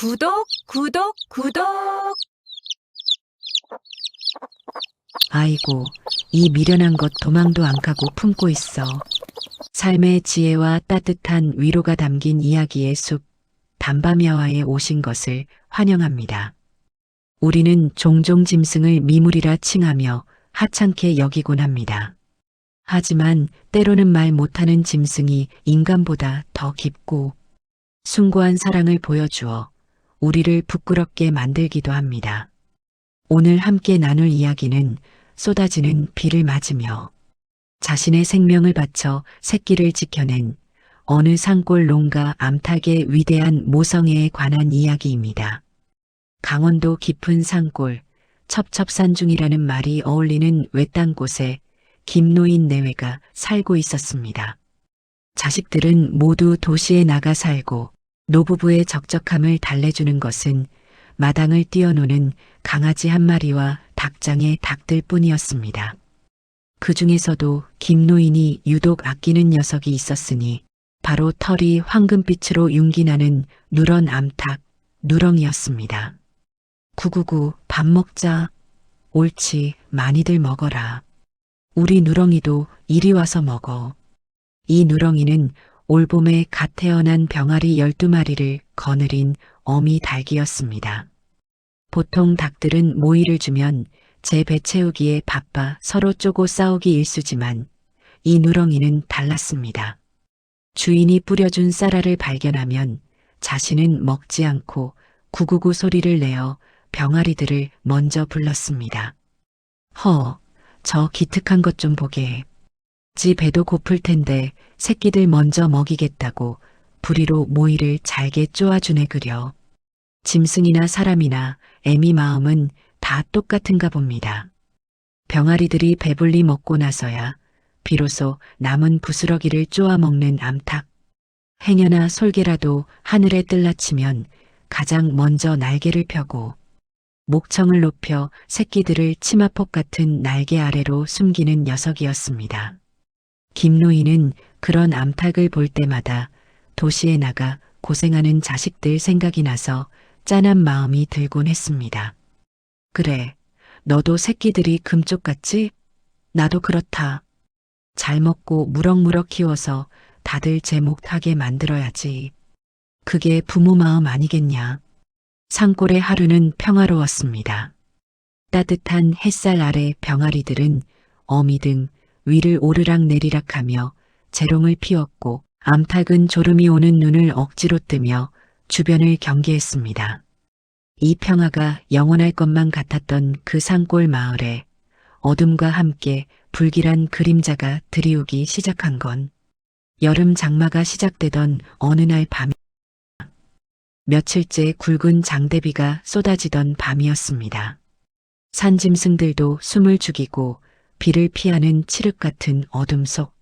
구독, 구독, 구독! 아이고, 이 미련한 것 도망도 안 가고 품고 있어. 삶의 지혜와 따뜻한 위로가 담긴 이야기의 숲, 담밤야화에 오신 것을 환영합니다. 우리는 종종 짐승을 미물이라 칭하며 하찮게 여기곤 합니다. 하지만 때로는 말 못하는 짐승이 인간보다 더 깊고 숭고한 사랑을 보여주어 우리를 부끄럽게 만들기도 합니다. 오늘 함께 나눌 이야기는 쏟아지는 비를 맞으며 자신의 생명을 바쳐 새끼를 지켜낸 어느 산골 농가 암탉의 위대한 모성애에 관한 이야기입니다. 강원도 깊은 산골, 첩첩산중이라는 말이 어울리는 외딴 곳에 김노인 내외가 살고 있었습니다. 자식들은 모두 도시에 나가 살고 노부부의 적적함을 달래주는 것은 마당을 뛰어노는 강아지 한 마리와 닭장의 닭들 뿐이었습니다. 그 중에서도 김노인이 유독 아끼는 녀석이 있었으니 바로 털이 황금빛으로 윤기나는 누런 암탉, 누렁이였습니다. 구구구 밥 먹자. 옳지, 많이들 먹어라. 우리 누렁이도 이리 와서 먹어. 이 누렁이는 올봄에 갓 태어난 병아리 12마리를 거느린 어미 닭이었습니다. 보통 닭들은 모이를 주면 제 배 채우기에 바빠 서로 쪼고 싸우기 일쑤지만 이 누렁이는 달랐습니다. 주인이 뿌려준 쌀알을 발견하면 자신은 먹지 않고 구구구 소리를 내어 병아리들을 먼저 불렀습니다. 저 기특한 것 좀 보게. 지 배도 고플 텐데 새끼들 먼저 먹이겠다고 부리로 모이를 잘게 쪼아주네 그려. 짐승이나 사람이나 애미 마음은 다 똑같은가 봅니다. 병아리들이 배불리 먹고 나서야 비로소 남은 부스러기를 쪼아 먹는 암탉. 행여나 솔개라도 하늘에 뜰라치면 가장 먼저 날개를 펴고 목청을 높여 새끼들을 치마폭 같은 날개 아래로 숨기는 녀석이었습니다. 김노인은 그런 암탉을 볼 때마다 도시에 나가 고생하는 자식들 생각이 나서 짠한 마음이 들곤 했습니다. 그래, 너도 새끼들이 금쪽같지? 나도 그렇다. 잘 먹고 무럭무럭 키워서 다들 제 목 타게 만들어야지. 그게 부모 마음 아니겠냐. 산골의 하루는 평화로웠습니다. 따뜻한 햇살 아래 병아리들은 어미 등 위를 오르락 내리락하며 재롱을 피웠고 암탉은 졸음이 오는 눈을 억지로 뜨며 주변을 경계했습니다. 이 평화가 영원할 것만 같았던 그 산골 마을에 어둠과 함께 불길한 그림자가 드리우기 시작한 건 여름 장마가 시작되던 어느 날 밤, 며칠째 굵은 장대비가 쏟아지던 밤이었습니다. 산짐승들도 숨을 죽이고 비를 피하는 칠흑 같은 어둠 속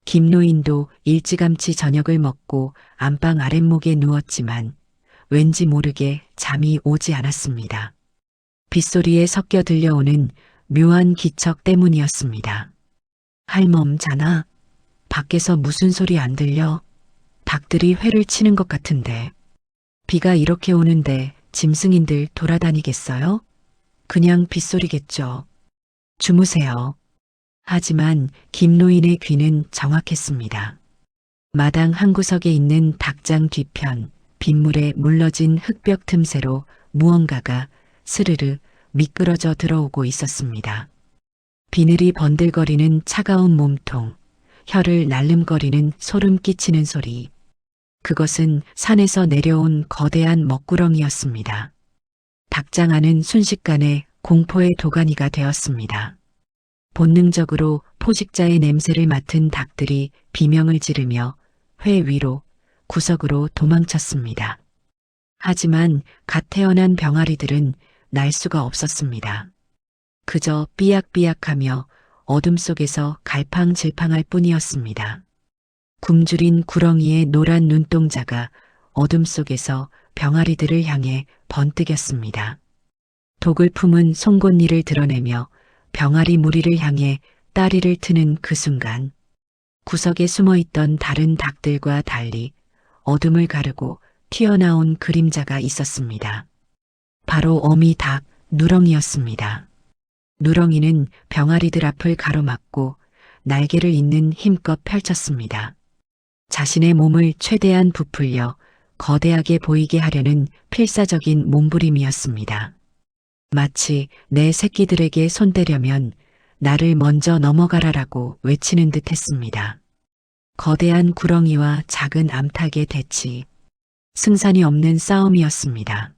김노인도 일찌감치 저녁을 먹고 안방 아랫목에 누웠지만 왠지 모르게 잠이 오지 않았습니다. 빗소리에 섞여 들려오는 묘한 기척 때문이었습니다. 할멈 자나? 밖에서 무슨 소리 안 들려? 닭들이 회를 치는 것 같은데. 비가 이렇게 오는데 짐승인들 돌아다니겠어요? 그냥 빗소리겠죠. 주무세요. 하지만 김노인의 귀는 정확했습니다. 마당 한 구석에 있는 닭장 뒤편 빗물에 물러진 흙벽 틈새로 무언가가 스르르 미끄러져 들어오고 있었습니다. 비늘이 번들거리는 차가운 몸통, 혀를 날름거리는 소름 끼치는 소리. 그것은 산에서 내려온 거대한 먹구렁이었습니다. 닭장 안은 순식간에 공포의 도가니가 되었습니다. 본능적으로 포식자의 냄새를 맡은 닭들이 비명을 지르며 회 위로 구석으로 도망쳤습니다. 하지만 갓 태어난 병아리들은 날 수가 없었습니다. 그저 삐약삐약하며 어둠 속에서 갈팡질팡할 뿐이었습니다. 굶주린 구렁이의 노란 눈동자가 어둠 속에서 병아리들을 향해 번뜩였습니다. 독을 품은 송곳니를 드러내며 병아리 무리를 향해 따리를 트는 그 순간 구석에 숨어있던 다른 닭들과 달리 어둠을 가르고 튀어나온 그림자가 있었습니다. 바로 어미 닭 누렁이였습니다. 누렁이는 병아리들 앞을 가로막고 날개를 잇는 힘껏 펼쳤습니다. 자신의 몸을 최대한 부풀려 거대하게 보이게 하려는 필사적인 몸부림이었습니다. 마치 내 새끼들에게 손대려면 나를 먼저 넘어가라라고 외치는 듯 했습니다. 거대한 구렁이와 작은 암탉의 대치, 승산이 없는 싸움이었습니다.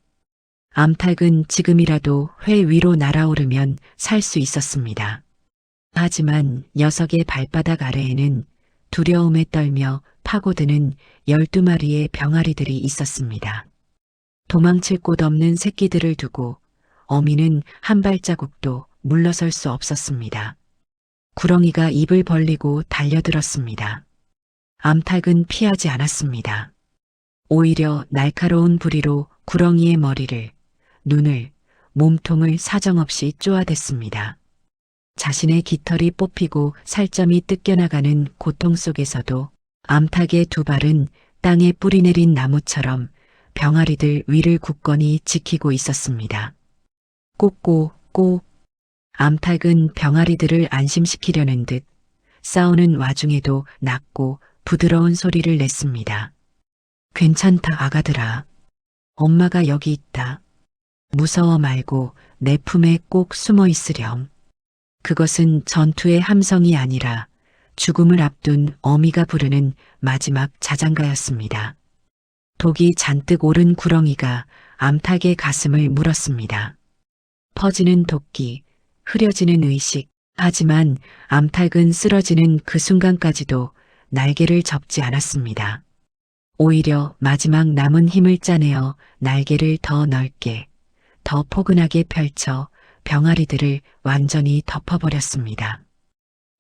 암탉은 지금이라도 회 위로 날아오르면 살 수 있었습니다. 하지만 녀석의 발바닥 아래에는 두려움에 떨며 파고드는 12마리의 병아리들이 있었습니다. 도망칠 곳 없는 새끼들을 두고 어미는 한 발자국도 물러설 수 없었습니다. 구렁이가 입을 벌리고 달려들었습니다. 암탉은 피하지 않았습니다. 오히려 날카로운 부리로 구렁이의 머리를, 눈을, 몸통을 사정없이 쪼아댔습니다. 자신의 깃털이 뽑히고 살점이 뜯겨나가는 고통 속에서도 암탉의 두 발은 땅에 뿌리내린 나무처럼 병아리들 위를 굳건히 지키고 있었습니다. 꼬꼬꼬. 암탉은 병아리들을 안심시키려는 듯 싸우는 와중에도 낮고 부드러운 소리를 냈습니다. 괜찮다 아가들아. 엄마가 여기 있다. 무서워 말고 내 품에 꼭 숨어 있으렴. 그것은 전투의 함성이 아니라 죽음을 앞둔 어미가 부르는 마지막 자장가였습니다. 독이 잔뜩 오른 구렁이가 암탉의 가슴을 물었습니다. 퍼지는 도끼, 흐려지는 의식, 하지만 암탉은 쓰러지는 그 순간까지도 날개를 접지 않았습니다. 오히려 마지막 남은 힘을 짜내어 날개를 더 넓게, 더 포근하게 펼쳐 병아리들을 완전히 덮어버렸습니다.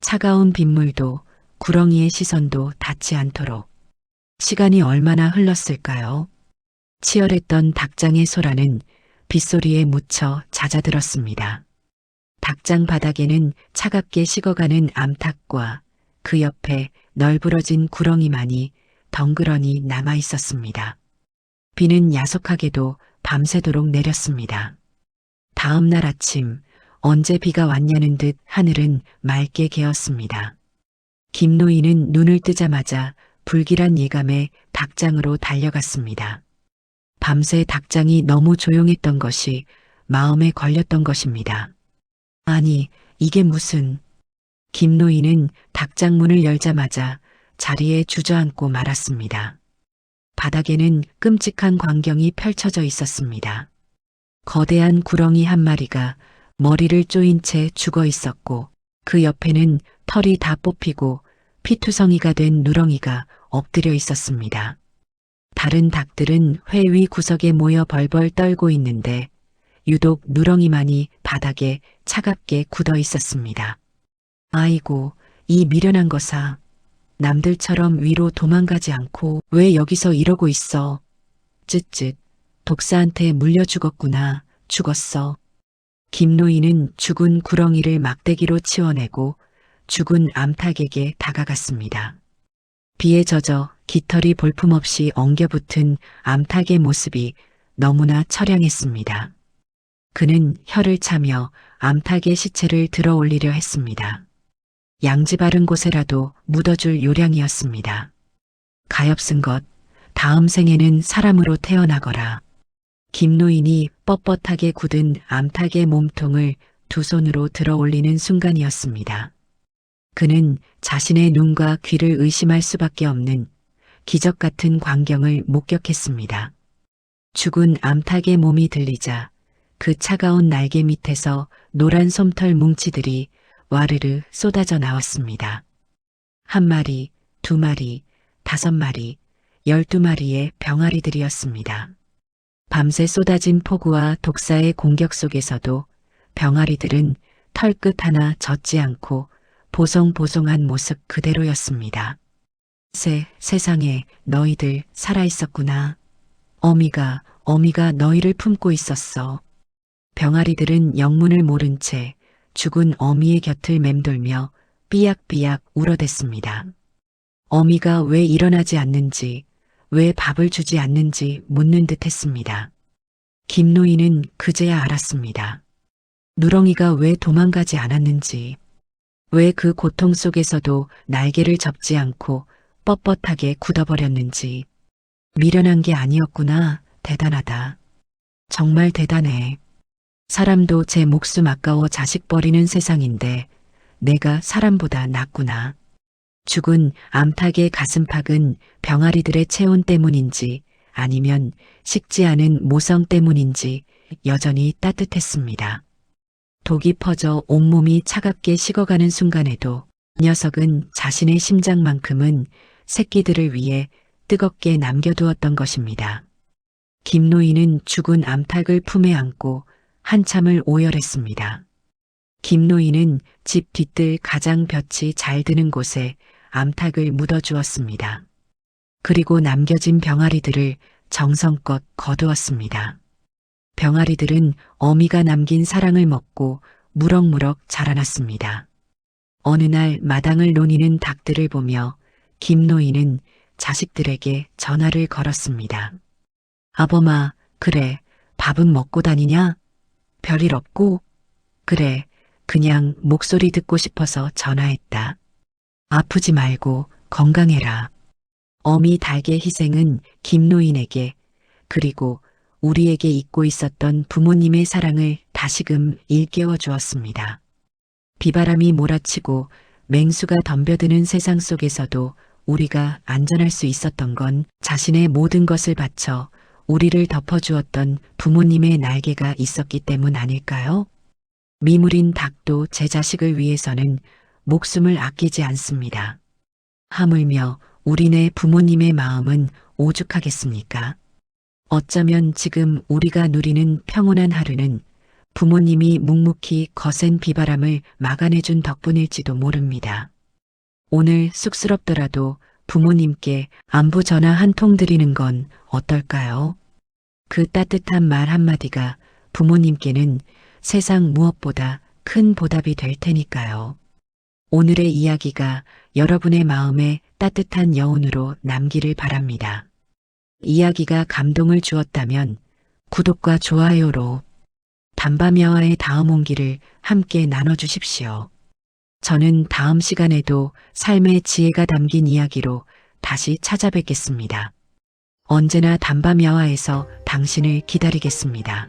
차가운 빗물도 구렁이의 시선도 닿지 않도록. 시간이 얼마나 흘렀을까요? 치열했던 닭장의 소라는 빗소리에 묻혀 잦아들었습니다. 닭장 바닥에는 차갑게 식어가는 암탉과 그 옆에 널브러진 구렁이만이 덩그러니 남아 있었습니다. 비는 야속하게도 밤새도록 내렸습니다. 다음 날 아침 언제 비가 왔냐는 듯 하늘은 맑게 개었습니다. 김노인은 눈을 뜨자마자 불길한 예감에 닭장으로 달려갔습니다. 밤새 닭장이 너무 조용했던 것이 마음에 걸렸던 것입니다. 아니, 이게 무슨... 김노인은 닭장 문을 열자마자 자리에 주저앉고 말았습니다. 바닥에는 끔찍한 광경이 펼쳐져 있었습니다. 거대한 구렁이 한 마리가 머리를 쪼인 채 죽어 있었고 그 옆에는 털이 다 뽑히고 피투성이가 된 누렁이가 엎드려 있었습니다. 다른 닭들은 회 위 구석에 모여 벌벌 떨고 있는데 유독 누렁이만이 바닥에 차갑게 굳어 있었습니다. 아이고, 이 미련한 거사. 남들처럼 위로 도망가지 않고 왜 여기서 이러고 있어. 쯧쯧, 독사한테 물려 죽었구나. 죽었어. 김노인은 죽은 구렁이를 막대기로 치워내고 죽은 암탉에게 다가갔습니다. 비에 젖어 깃털이 볼품없이 엉겨붙은 암탉의 모습이 너무나 처량했습니다. 그는 혀를 차며 암탉의 시체를 들어 올리려 했습니다. 양지 바른 곳에라도 묻어줄 요량이었습니다. 가엾은 것, 다음 생에는 사람으로 태어나거라. 김노인이 뻣뻣하게 굳은 암탉의 몸통을 두 손으로 들어 올리는 순간이었습니다. 그는 자신의 눈과 귀를 의심할 수밖에 없는 기적 같은 광경을 목격했습니다. 죽은 암탉의 몸이 들리자 그 차가운 날개 밑에서 노란 솜털 뭉치들이 와르르 쏟아져 나왔습니다. 한 마리, 두 마리, 5마리, 12마리의 병아리들이었습니다. 밤새 쏟아진 폭우와 독사의 공격 속에서도 병아리들은 털끝 하나 젖지 않고 보송보송한 모습 그대로였습니다. 세상에 너희들 살아있었구나. 어미가 너희를 품고 있었어. 병아리들은 영문을 모른 채 죽은 어미의 곁을 맴돌며 삐약삐약 울어댔습니다. 어미가 왜 일어나지 않는지, 왜 밥을 주지 않는지 묻는 듯 했습니다. 김노인은 그제야 알았습니다. 누렁이가 왜 도망가지 않았는지, 왜 그 고통 속에서도 날개를 접지 않고 뻣뻣하게 굳어버렸는지. 미련한 게 아니었구나. 대단하다. 정말 대단해. 사람도 제 목숨 아까워 자식 버리는 세상인데 내가 사람보다 낫구나. 죽은 암탉의 가슴팍은 병아리들의 체온 때문인지 아니면 식지 않은 모성 때문인지 여전히 따뜻했습니다. 독이 퍼져 온몸이 차갑게 식어가는 순간에도 녀석은 자신의 심장만큼은 새끼들을 위해 뜨겁게 남겨두었던 것입니다. 김노인은 죽은 암탉을 품에 안고 한참을 오열했습니다. 김노인은 집 뒤뜰 가장 볕이 잘 드는 곳에 암탉을 묻어주었습니다. 그리고 남겨진 병아리들을 정성껏 거두었습니다. 병아리들은 어미가 남긴 사랑을 먹고 무럭무럭 자라났습니다. 어느 날 마당을 노니는 닭들을 보며 김노인은 자식들에게 전화를 걸었습니다. 아범아, 그래, 밥은 먹고 다니냐? 별일 없고? 그래, 그냥 목소리 듣고 싶어서 전화했다. 아프지 말고 건강해라. 어미 닭의 희생은 김노인에게 그리고 우리에게 잊고 있었던 부모님의 사랑을 다시금 일깨워 주었습니다. 비바람이 몰아치고 맹수가 덤벼드는 세상 속에서도 우리가 안전할 수 있었던 건 자신의 모든 것을 바쳐 우리를 덮어주었던 부모님의 날개가 있었기 때문 아닐까요? 미물인 닭도 제 자식을 위해서는 목숨을 아끼지 않습니다. 하물며 우리네 부모님의 마음은 오죽하겠습니까? 어쩌면 지금 우리가 누리는 평온한 하루는 부모님이 묵묵히 거센 비바람을 막아내준 덕분일지도 모릅니다. 오늘 쑥스럽더라도 부모님께 안부 전화 한 통 드리는 건 어떨까요? 그 따뜻한 말 한마디가 부모님께는 세상 무엇보다 큰 보답이 될 테니까요. 오늘의 이야기가 여러분의 마음에 따뜻한 여운으로 남기를 바랍니다. 이야기가 감동을 주었다면 구독과 좋아요로 담밤야와의 다음 온기를 함께 나눠주십시오. 저는 다음 시간에도 삶의 지혜가 담긴 이야기로 다시 찾아뵙겠습니다. 언제나 담밤야와에서 당신을 기다리겠습니다.